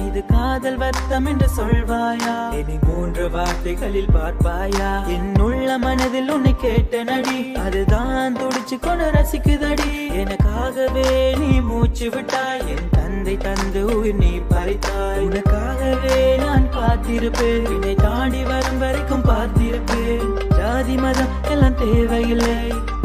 இது காதல் வர்த்தம் என்று சொல்வாயா? இனி 3 வார்த்தைகளில் பார்ப்பாயா? என் உள்ள மனதில் உன்னை கேட்ட நடி, அதுதான் துடிச்சு கொண்டு ரசிக்குதடி. எனக்காகவே நீ மூச்சு விட்டாய், என் தந்தை தந்து உயிர் நீ பறித்தாய். உனக்காகவே நான் காத்திருப்பேன், என்னை தாண்டி வரும் வரைக்கும் பார்த்திருப்பேன். ஜாதி மதம் எல்லாம் தேவையில்லை,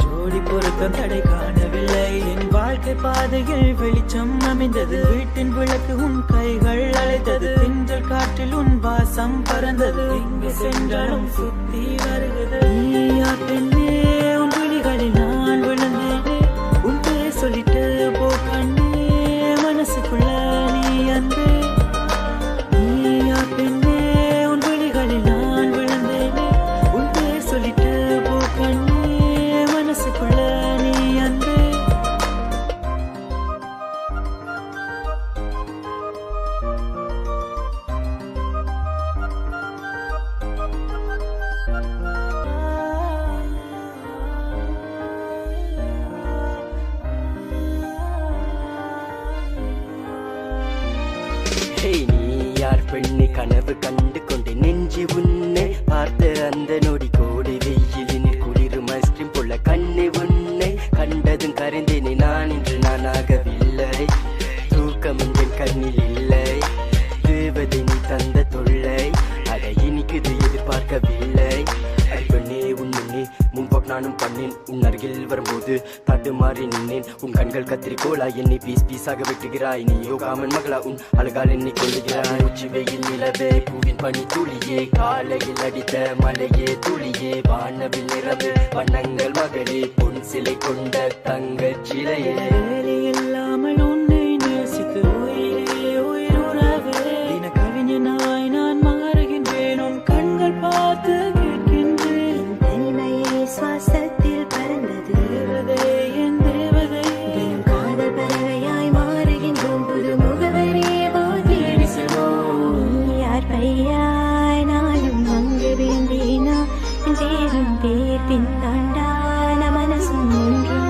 ஜோடி பொருத்தம் தடை காணவில்லை. என் வாழ்க்கை பாதையில் வெளிச்சம் அமைந்தது, வீட்டின் விளக்கு உன் கைகள் அழைத்தது. திங்கள் காற்றில் உன் வாசம் பறந்தது, எங்கு சென்றாலும் சுத்தி வருகிறது. நீயா பெண்ணே, உன் விழிகளில் நான் விழுந்தேனே, உன் பேர் சொல்லிட்டு போ கண்ணே, மனசுக்குள்ள நீ அன்பே. நீயா பெண்ணே, உன் விழிகளில் நான் விழுந்தேனே, உன் பேர் சொல்லிட்டு போ கண்ணே, மனசுக்குள்ள நீ அன்பே. நீ யார் பெண்ணை கனவு கண்டு கொண்டு நெஞ்சு உன்னை பார்த்த அந்த நொடி கோடி வெயிலினில் குளிரும் ஐஸ்கிரீம் போல கண்ணை உன்னை கண்டதும் கரைந்தேனே நான் இன்று நானாகவில்லை. தூக்கம் என் கண்ணில் இல்லை, தேவதை நீ தந்த தொல்லை, அதை இனிக்குது எதிர்பார்க்கவில்லை. பெண்ணே உன் முன்னே முன்போக் நானும் பண்ணேன், உன் அருகில் வரும்போது தட்டுமாறி நின்னேன். உன் கண்கள் கத்திரிக்கோளா என்னை பீஸ் பீஸாக வெட்டுகிறாய். நீ யோகாமன் மகளா, உன் அழகால் என்னை கொள்ளுகிறாய். உச்சி வெயில் நிலவே, பூவின் பனி துளியே, காலையில் அடித்த மலையே துளியே, வானவில் நிறவு வண்ணங்கள் மகளே, பொன் சிலை கொண்ட தங்க சிலையே. இல்லாமல் உன்னை நேசித்து உயிரே உயிர் உறவே, தின கவிஞனாய் நான் மாறுகின்றேன், உன் கண்கள் பார்த்து கேட்கின்றேன். தனிமையை சுவாசத்தில் பறந்தது தேவதே என் தேவதை, தினம் காதல் பறவையாய் மாறுகின்றோம், புது முகவரியே போதேடி செல்வோம். யார் பையாய் நானும் அங்கு விழுந்தேனா, தேரும் பேர் பின்தாண்டான மனசும் ஒன்றும்.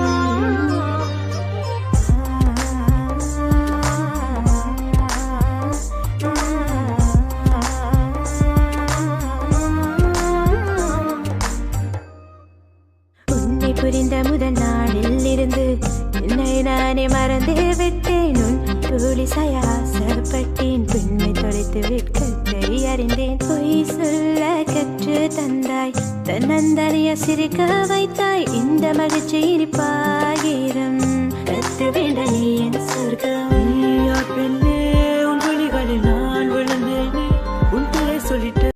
உன்னை புரிந்த முதல் நாளில் இருந்து என்னை நானே மறந்து விட்டேன். உன் தூளி சயாசப்பட்டேன், பெண்மை தொலைத்து விற்கத்தை அறிந்தேன். பொய் சொல்ல கற்று தந்தாய், தன்னந்தனிய சிரிக்க வைத்தாய். இந்த மகிழ்ச்சி இனிப்பாயிரம் கற்று வேண்ட நீ